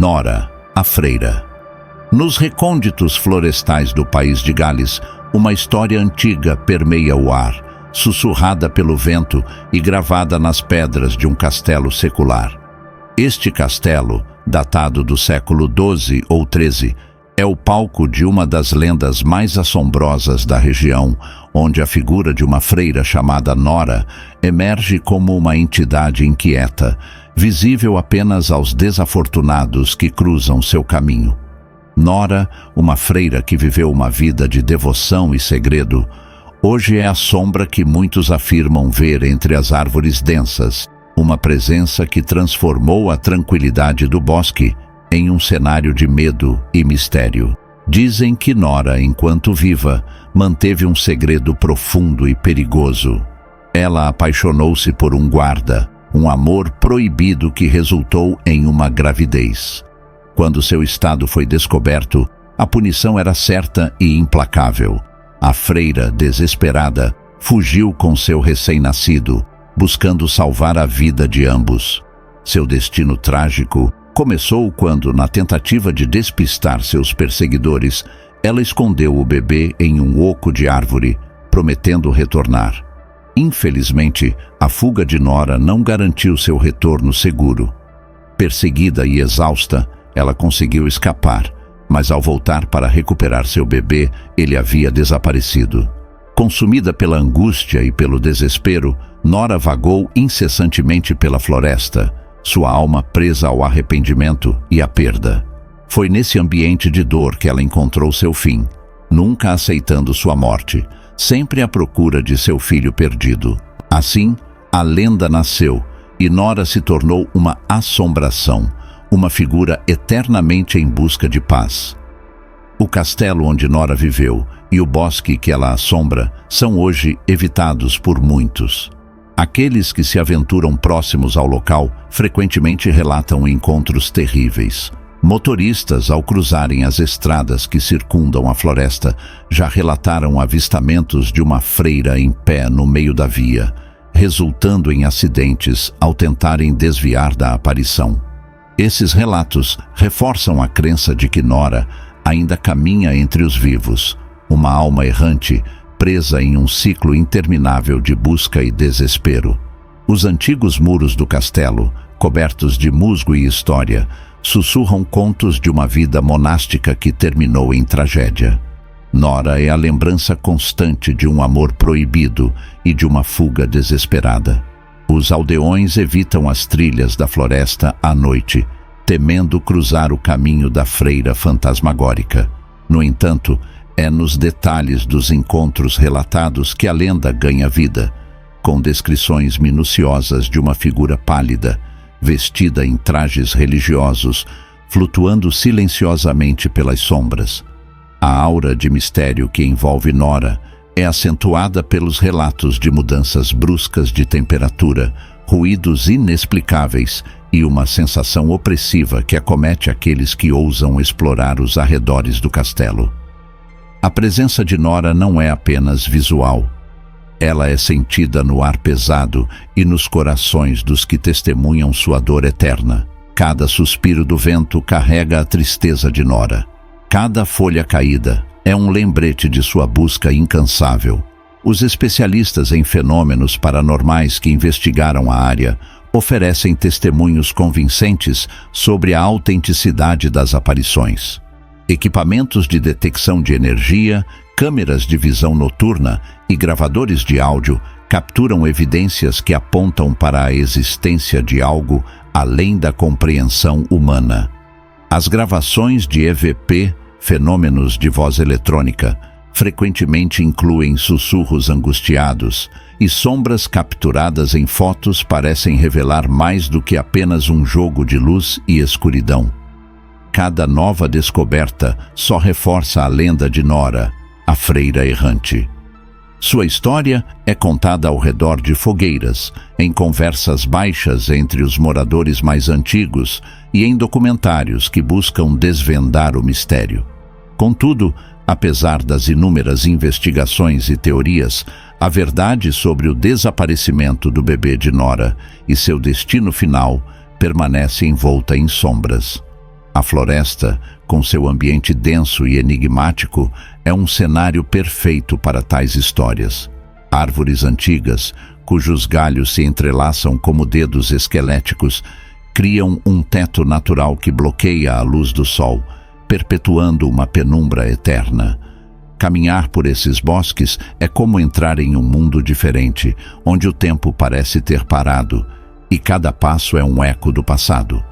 Nora, a freira. Nos recônditos florestais do país de Gales, uma história antiga permeia o ar, sussurrada pelo vento e gravada nas pedras de um castelo secular. Este castelo, datado do século XII ou XIII, é o palco de uma das lendas mais assombrosas da região, onde a figura de uma freira chamada Nora emerge como uma entidade inquieta, visível apenas aos desafortunados que cruzam seu caminho. Nora, uma freira que viveu uma vida de devoção e segredo, hoje é a sombra que muitos afirmam ver entre as árvores densas, uma presença que transformou a tranquilidade do bosque em um cenário de medo e mistério. Dizem que Nora, enquanto viva, manteve um segredo profundo e perigoso. Ela apaixonou-se por um guarda, um amor proibido que resultou em uma gravidez. Quando seu estado foi descoberto, a punição era certa e implacável. A freira, desesperada, fugiu com seu recém-nascido, buscando salvar a vida de ambos. Seu destino trágico começou quando, na tentativa de despistar seus perseguidores, ela escondeu o bebê em um oco de árvore, prometendo retornar. Infelizmente, a fuga de Nora não garantiu seu retorno seguro. Perseguida e exausta, ela conseguiu escapar, mas ao voltar para recuperar seu bebê, ele havia desaparecido. Consumida pela angústia e pelo desespero, Nora vagou incessantemente pela floresta, sua alma presa ao arrependimento e à perda. Foi nesse ambiente de dor que ela encontrou seu fim, nunca aceitando sua morte, sempre à procura de seu filho perdido. Assim, a lenda nasceu e Nora se tornou uma assombração, uma figura eternamente em busca de paz. O castelo onde Nora viveu e o bosque que ela assombra são hoje evitados por muitos. Aqueles que se aventuram próximos ao local frequentemente relatam encontros terríveis. Motoristas, ao cruzarem as estradas que circundam a floresta, já relataram avistamentos de uma freira em pé no meio da via, resultando em acidentes ao tentarem desviar da aparição. Esses relatos reforçam a crença de que Nora ainda caminha entre os vivos, uma alma errante presa em um ciclo interminável de busca e desespero. Os antigos muros do castelo, cobertos de musgo e história, sussurram contos de uma vida monástica que terminou em tragédia. Nora é a lembrança constante de um amor proibido e de uma fuga desesperada. Os aldeões evitam as trilhas da floresta à noite, temendo cruzar o caminho da freira fantasmagórica. No entanto, é nos detalhes dos encontros relatados que a lenda ganha vida, com descrições minuciosas de uma figura pálida, vestida em trajes religiosos, flutuando silenciosamente pelas sombras. A aura de mistério que envolve Nora é acentuada pelos relatos de mudanças bruscas de temperatura, ruídos inexplicáveis e uma sensação opressiva que acomete aqueles que ousam explorar os arredores do castelo. A presença de Nora não é apenas visual. Ela é sentida no ar pesado e nos corações dos que testemunham sua dor eterna. Cada suspiro do vento carrega a tristeza de Nora. Cada folha caída é um lembrete de sua busca incansável. Os especialistas em fenômenos paranormais que investigaram a área oferecem testemunhos convincentes sobre a autenticidade das aparições. Equipamentos de detecção de energia, câmeras de visão noturna e gravadores de áudio capturam evidências que apontam para a existência de algo além da compreensão humana. As gravações de EVP, fenômenos de voz eletrônica, frequentemente incluem sussurros angustiados, e sombras capturadas em fotos parecem revelar mais do que apenas um jogo de luz e escuridão. Cada nova descoberta só reforça a lenda de Nora, a freira errante. Sua história é contada ao redor de fogueiras, em conversas baixas entre os moradores mais antigos e em documentários que buscam desvendar o mistério. Contudo, apesar das inúmeras investigações e teorias, a verdade sobre o desaparecimento do bebê de Nora e seu destino final permanece envolta em sombras. A floresta, com seu ambiente denso e enigmático, é um cenário perfeito para tais histórias. Árvores antigas, cujos galhos se entrelaçam como dedos esqueléticos, criam um teto natural que bloqueia a luz do sol, perpetuando uma penumbra eterna. Caminhar por esses bosques é como entrar em um mundo diferente, onde o tempo parece ter parado, e cada passo é um eco do passado.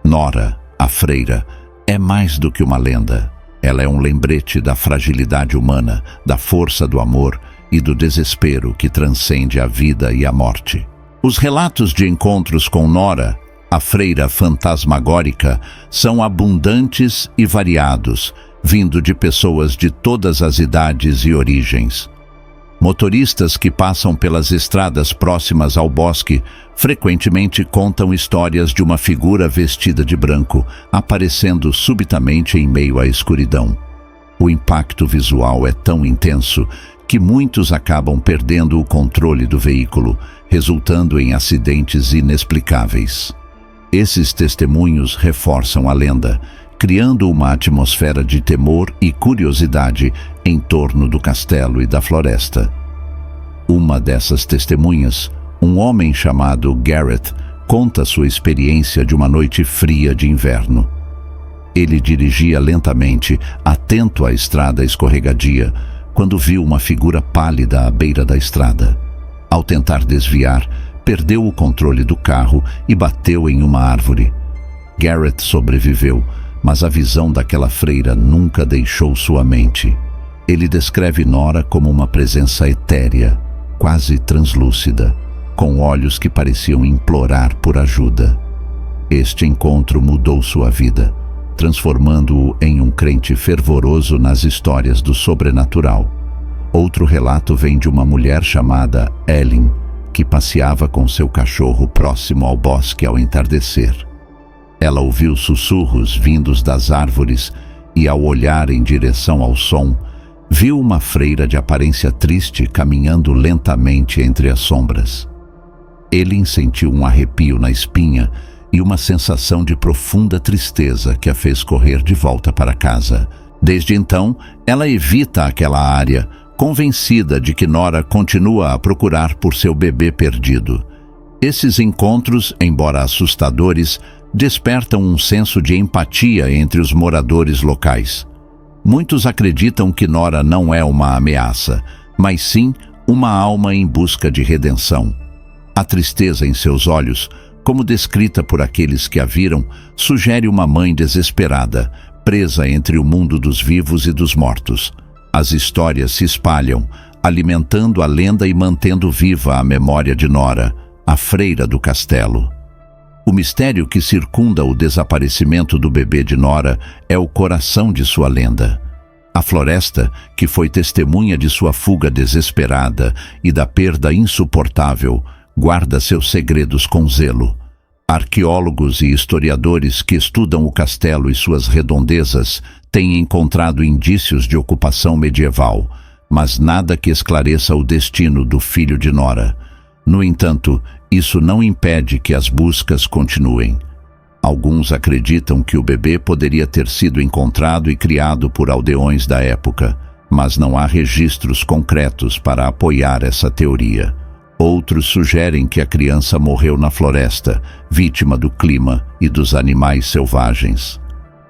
Nora, a freira, é mais do que uma lenda. Ela é um lembrete da fragilidade humana, da força do amor e do desespero que transcende a vida e a morte. Os relatos de encontros com Nora, a freira fantasmagórica, são abundantes e variados, vindo de pessoas de todas as idades e origens. Motoristas que passam pelas estradas próximas ao bosque frequentemente contam histórias de uma figura vestida de branco aparecendo subitamente em meio à escuridão. O impacto visual é tão intenso que muitos acabam perdendo o controle do veículo, resultando em acidentes inexplicáveis. Esses testemunhos reforçam a lenda, criando uma atmosfera de temor e curiosidade em torno do castelo e da floresta. Uma dessas testemunhas, um homem chamado Garrett, conta sua experiência de uma noite fria de inverno. Ele dirigia lentamente, atento à estrada escorregadia, quando viu uma figura pálida à beira da estrada. Ao tentar desviar, perdeu o controle do carro e bateu em uma árvore. Garrett sobreviveu, mas a visão daquela freira nunca deixou sua mente. Ele descreve Nora como uma presença etérea, quase translúcida, com olhos que pareciam implorar por ajuda. Este encontro mudou sua vida, transformando-o em um crente fervoroso nas histórias do sobrenatural. Outro relato vem de uma mulher chamada Ellen, que passeava com seu cachorro próximo ao bosque ao entardecer. Ela ouviu sussurros vindos das árvores e, ao olhar em direção ao som, viu uma freira de aparência triste caminhando lentamente entre as sombras. Ele sentiu um arrepio na espinha e uma sensação de profunda tristeza que a fez correr de volta para casa. Desde então, ela evita aquela área, convencida de que Nora continua a procurar por seu bebê perdido. Esses encontros, embora assustadores, despertam um senso de empatia entre os moradores locais. Muitos acreditam que Nora não é uma ameaça, mas sim uma alma em busca de redenção. A tristeza em seus olhos, como descrita por aqueles que a viram, sugere uma mãe desesperada, presa entre o mundo dos vivos e dos mortos. As histórias se espalham, alimentando a lenda e mantendo viva a memória de Nora, a freira do castelo. O mistério que circunda o desaparecimento do bebê de Nora é o coração de sua lenda. A floresta, que foi testemunha de sua fuga desesperada e da perda insuportável, guarda seus segredos com zelo. Arqueólogos e historiadores que estudam o castelo e suas redondezas têm encontrado indícios de ocupação medieval, mas nada que esclareça o destino do filho de Nora. No entanto, isso não impede que as buscas continuem. Alguns acreditam que o bebê poderia ter sido encontrado e criado por aldeões da época, mas não há registros concretos para apoiar essa teoria. Outros sugerem que a criança morreu na floresta, vítima do clima e dos animais selvagens.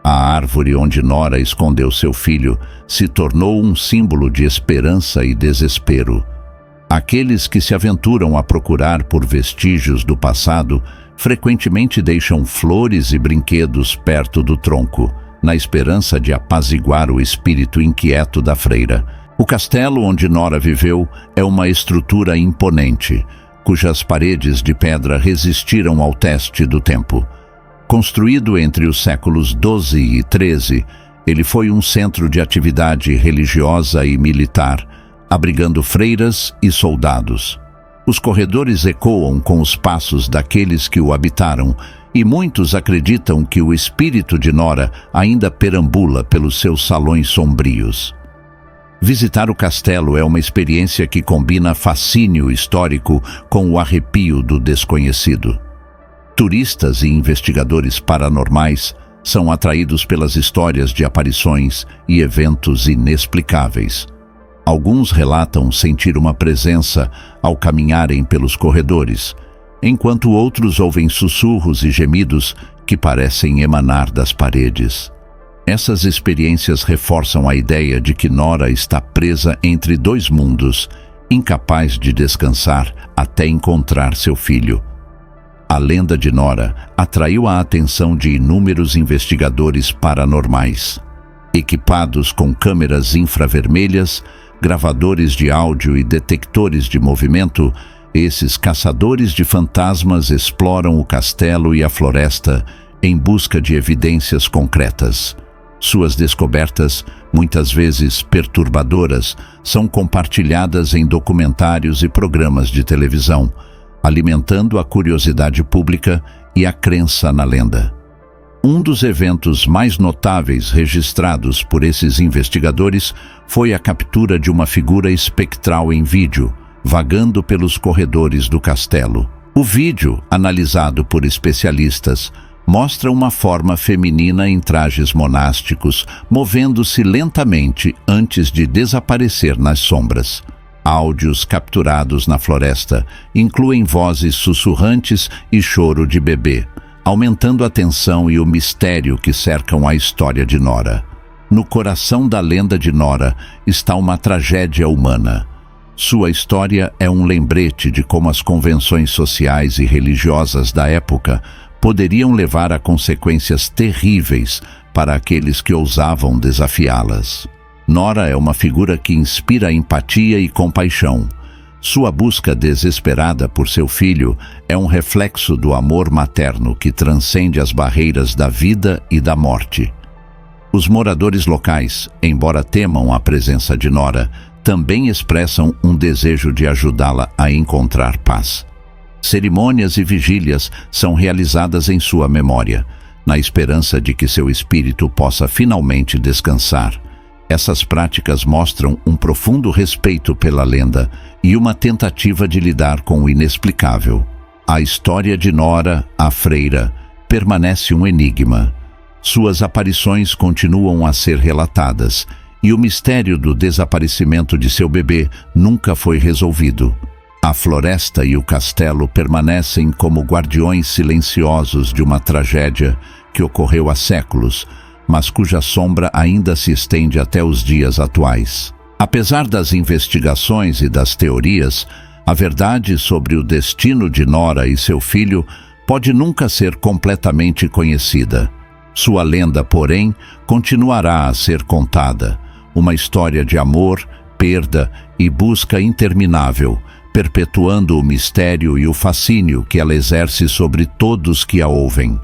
A árvore onde Nora escondeu seu filho se tornou um símbolo de esperança e desespero. Aqueles que se aventuram a procurar por vestígios do passado frequentemente deixam flores e brinquedos perto do tronco, na esperança de apaziguar o espírito inquieto da freira. O castelo onde Nora viveu é uma estrutura imponente, cujas paredes de pedra resistiram ao teste do tempo. Construído entre os séculos XII e XIII, ele foi um centro de atividade religiosa e militar, abrigando freiras e soldados. Os corredores ecoam com os passos daqueles que o habitaram, e muitos acreditam que o espírito de Nora ainda perambula pelos seus salões sombrios. Visitar o castelo é uma experiência que combina fascínio histórico com o arrepio do desconhecido. Turistas e investigadores paranormais São atraídos pelas histórias de aparições e eventos inexplicáveis. Alguns relatam sentir uma presença ao caminharem pelos corredores, enquanto outros ouvem sussurros e gemidos que parecem emanar das paredes. Essas experiências reforçam a ideia de que Nora está presa entre dois mundos, incapaz de descansar até encontrar seu filho. A lenda de Nora atraiu a atenção de inúmeros investigadores paranormais. Equipados com câmeras infravermelhas, gravadores de áudio e detectores de movimento, esses caçadores de fantasmas exploram o castelo e a floresta em busca de evidências concretas. Suas descobertas, muitas vezes perturbadoras, são compartilhadas em documentários e programas de televisão, alimentando a curiosidade pública e a crença na lenda. Um dos eventos mais notáveis registrados por esses investigadores foi a captura de uma figura espectral em vídeo, vagando pelos corredores do castelo. O vídeo, analisado por especialistas, mostra uma forma feminina em trajes monásticos, movendo-se lentamente antes de desaparecer nas sombras. Áudios capturados na floresta incluem vozes sussurrantes e choro de bebê, aumentando a tensão e o mistério que cercam a história de Nora. No coração da lenda de Nora está uma tragédia humana. Sua história é um lembrete de como as convenções sociais e religiosas da época poderiam levar a consequências terríveis para aqueles que ousavam desafiá-las. Nora é uma figura que inspira empatia e compaixão. Sua busca desesperada por seu filho é um reflexo do amor materno que transcende as barreiras da vida e da morte. Os moradores locais, embora temam a presença de Nora, também expressam um desejo de ajudá-la a encontrar paz. Cerimônias e vigílias são realizadas em sua memória, na esperança de que seu espírito possa finalmente descansar. Essas práticas mostram um profundo respeito pela lenda e uma tentativa de lidar com o inexplicável. A história de Nora, a freira, permanece um enigma. Suas aparições continuam a ser relatadas, e o mistério do desaparecimento de seu bebê nunca foi resolvido. A floresta e o castelo permanecem como guardiões silenciosos de uma tragédia que ocorreu há séculos, mas cuja sombra ainda se estende até os dias atuais. Apesar das investigações e das teorias, a verdade sobre o destino de Nora e seu filho pode nunca ser completamente conhecida. Sua lenda, porém, continuará a ser contada, uma história de amor, perda e busca interminável, perpetuando o mistério e o fascínio que ela exerce sobre todos que a ouvem.